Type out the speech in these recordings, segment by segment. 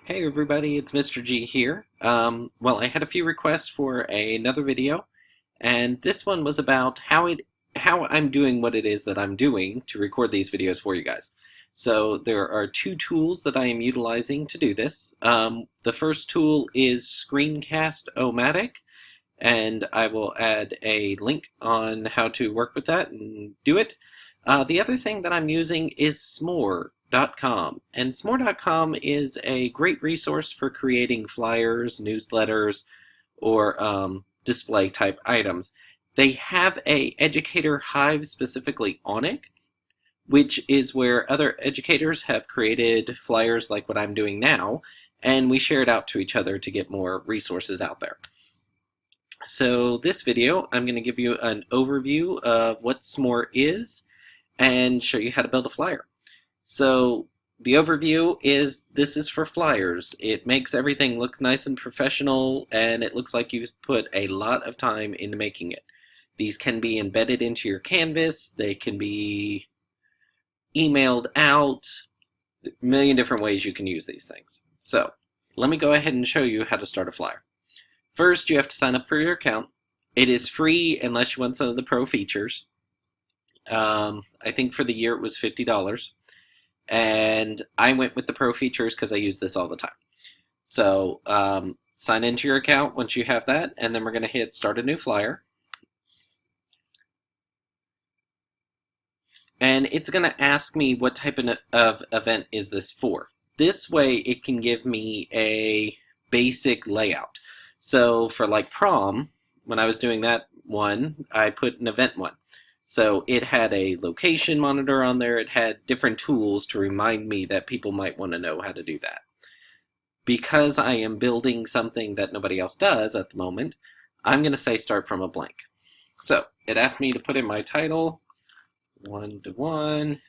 Hey everybody, it's Mr. G here. Well, I had a few requests for another video, and this one was about how I'm doing what it is that I'm doing to record these videos for you guys. So there are two tools that I am utilizing to do this. The first tool is Screencast-O-Matic, and I will add a link on how to work with that and do it. The other thing that I'm using is Smore.com, and Smore.com is a great resource for creating flyers, newsletters, or display type items. They have a educator hive specifically on it, which is where other educators have created flyers like what I'm doing now, and we share it out to each other to get more resources out there. So this video, I'm going to give you an overview of what Smore is and show you how to build a flyer. So the overview is this is for flyers. It makes everything look nice and professional, and it looks like you've put a lot of time into making it. These can be embedded into your canvas. They can be emailed out. A million different ways you can use these things. So let me go ahead and show you how to start a flyer. First, you have to sign up for your account. It is free unless you want some of the pro features. I think for the year it was $50. And I went with the pro features because I use this all the time. So sign into your account once you have that, and then we're going to hit start a new flyer. And it's going to ask me what type of event is this for. This way it can give me a basic layout. So for like prom, when I was doing that one, I put an event one. So it had a location monitor on there. It had different tools to remind me that people might want to know how to do that. Because I am building something that nobody else does at the moment, I'm going to say start from a blank. So it asked me to put in my title, 1-to-1.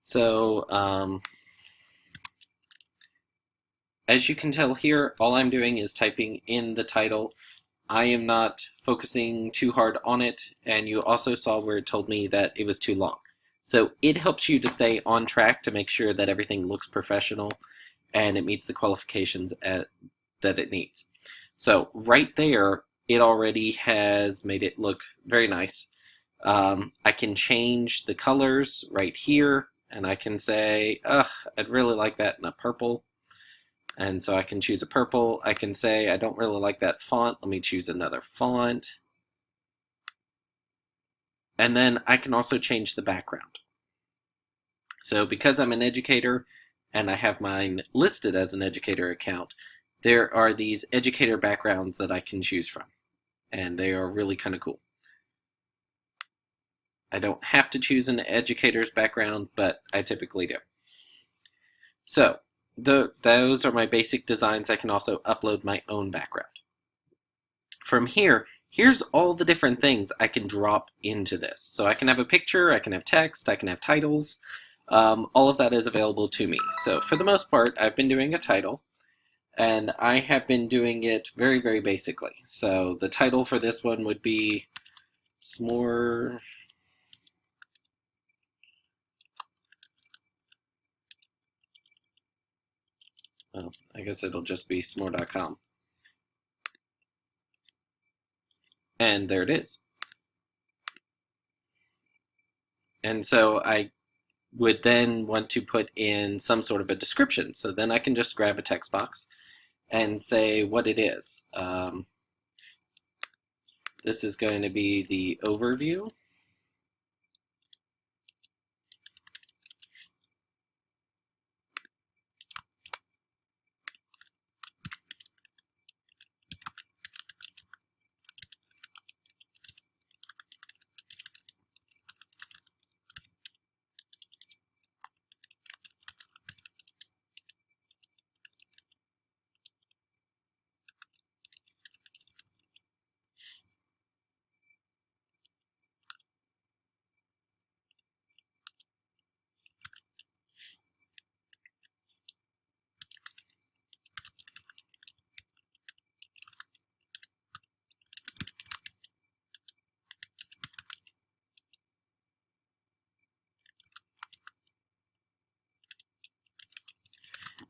So, as you can tell here, all I'm doing is typing in the title. I am not focusing too hard on it, and you also saw where it told me that it was too long. So it helps you to stay on track to make sure that everything looks professional and it meets the qualifications that it needs. So right there, it already has made it look very nice. I can change the colors right here, and I can say, I'd really like that in a purple. And so I can choose a purple. I can say, I don't really like that font. Let me choose another font. And then I can also change the background. So because I'm an educator and I have mine listed as an educator account, there are these educator backgrounds that I can choose from. And they are really kind of cool. I don't have to choose an educator's background, but I typically do. So those are my basic designs. I can also upload my own background. From here, here's all the different things I can drop into this. So I can have a picture, I can have text, I can have titles. All of that is available to me. So for the most part, I've been doing a title, and I have been doing it very, very basically. So the title for this one would be Smore. Well, I guess it'll just be Smore.com. And there it is. And so I would then want to put in some sort of a description. So then I can just grab a text box and say what it is. This is going to be the overview.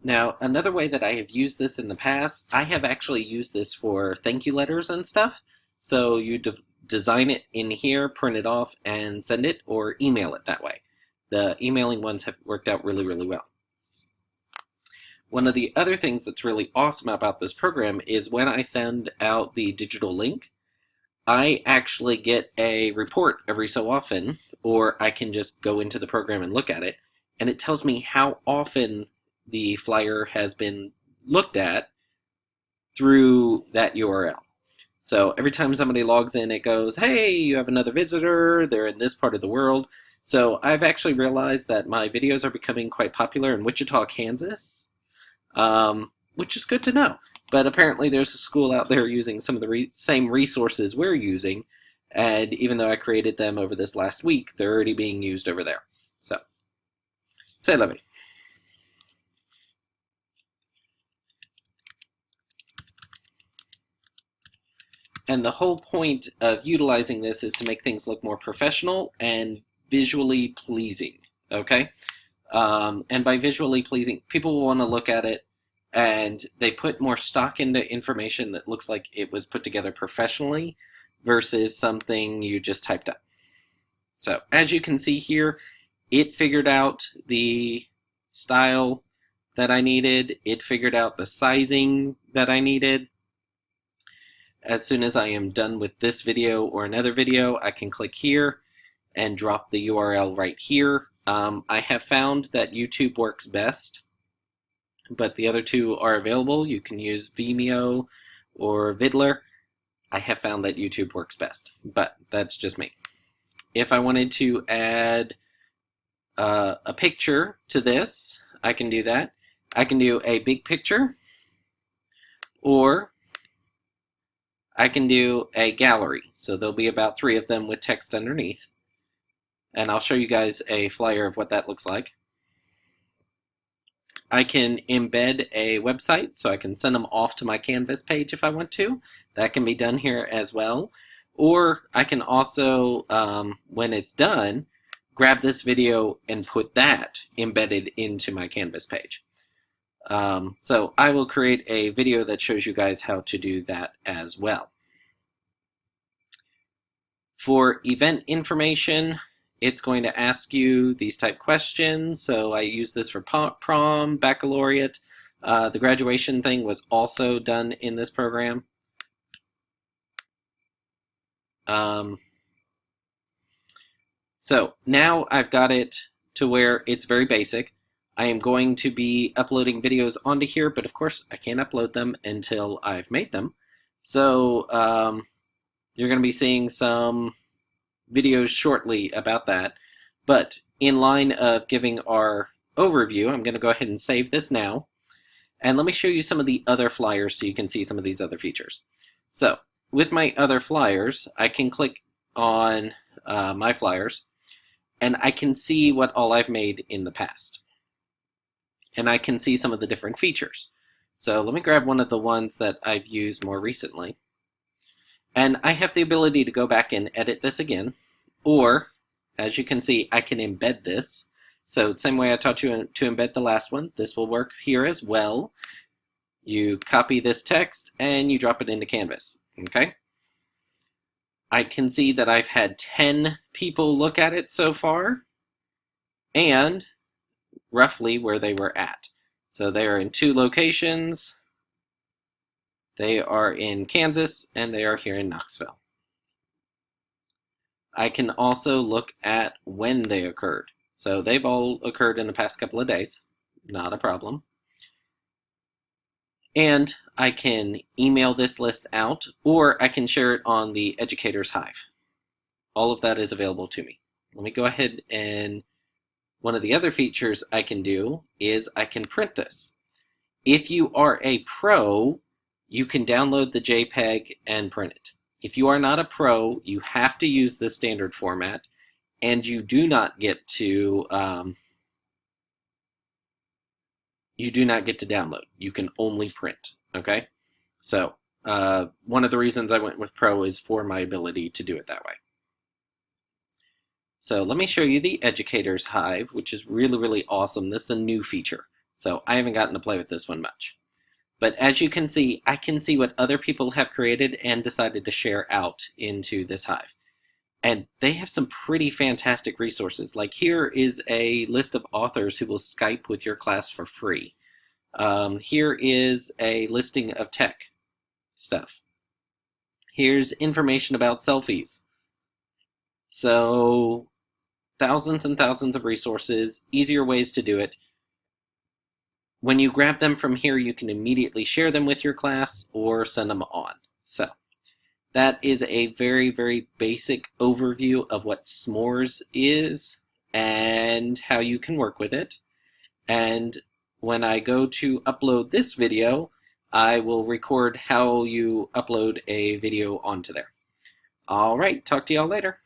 Now, another way that I have used this in the past, I have actually used this for thank you letters and stuff. So you design it in here, print it off, and send it, or email it that way. The emailing ones have worked out really, really well. One of the other things that's really awesome about this program is when I send out the digital link, I actually get a report every so often, or I can just go into the program and look at it, and it tells me how often the flyer has been looked at through that URL. So every time somebody logs in, it goes, hey, you have another visitor, they're in this part of the world. So I've actually realized that my videos are becoming quite popular in Wichita, Kansas, which is good to know. But apparently there's a school out there using some of the same resources we're using, and even though I created them over this last week, they're already being used over there. So, c'est la vie. And the whole point of utilizing this is to make things look more professional and visually pleasing, okay? And by visually pleasing, people will want to look at it, and they put more stock into information that looks like it was put together professionally versus something you just typed up. So as you can see here, it figured out the style that I needed. It figured out the sizing that I needed. As soon as I am done with this video or another video, I can click here and drop the URL right here. I have found that YouTube works best, but the other two are available. You can use Vimeo or Vidler. I have found that YouTube works best, but that's just me. If I wanted to add a picture to this, I can do that. I can do a big picture, or I can do a gallery. So there'll be about 3 of them with text underneath. And I'll show you guys a flyer of what that looks like. I can embed a website, so I can send them off to my Canvas page if I want to. That can be done here as well. Or I can also, when it's done, grab this video and put that embedded into my Canvas page. So I will create a video that shows you guys how to do that as well. For event information, it's going to ask you these type questions. So I use this for prom, baccalaureate. The graduation thing was also done in this program. So now I've got it to where it's very basic. I am going to be uploading videos onto here, but of course I can't upload them until I've made them. So you're going to be seeing some videos shortly about that. But in line of giving our overview, I'm going to go ahead and save this now. And let me show you some of the other flyers so you can see some of these other features. So with my other flyers, I can click on my flyers, and I can see what all I've made in the past. And I can see some of the different features. So let me grab one of the ones that I've used more recently. And I have the ability to go back and edit this again, or as you can see, I can embed this. So same way I taught you to embed the last one, this will work here as well. You copy this text and you drop it into Canvas, okay? I can see that I've had 10 people look at it so far, and roughly where they were at. So they are in 2 locations. They are in Kansas, and they are here in Knoxville. I can also look at when they occurred. So they've all occurred in the past couple of days. Not a problem. And I can email this list out, or I can share it on the Educator's Hive. All of that is available to me. Let me go ahead, and one of the other features I can do is I can print this. If you are a pro, you can download the JPEG and print it. If you are not a pro, you have to use the standard format, and you do not get to download. You can only print. Okay, so one of the reasons I went with pro is for my ability to do it that way. So let me show you the Educator's Hive, which is really, really awesome. This is a new feature. So I haven't gotten to play with this one much. But as you can see, I can see what other people have created and decided to share out into this Hive. And they have some pretty fantastic resources. Like here is a list of authors who will Skype with your class for free. Here is a listing of tech stuff. Here's information about selfies. So thousands and thousands of resources, easier ways to do it. When you grab them from here, you can immediately share them with your class or send them on. So that is a very, very basic overview of what S'mores is and how you can work with it. And when I go to upload this video, I will record how you upload a video onto there. All right, talk to y'all later.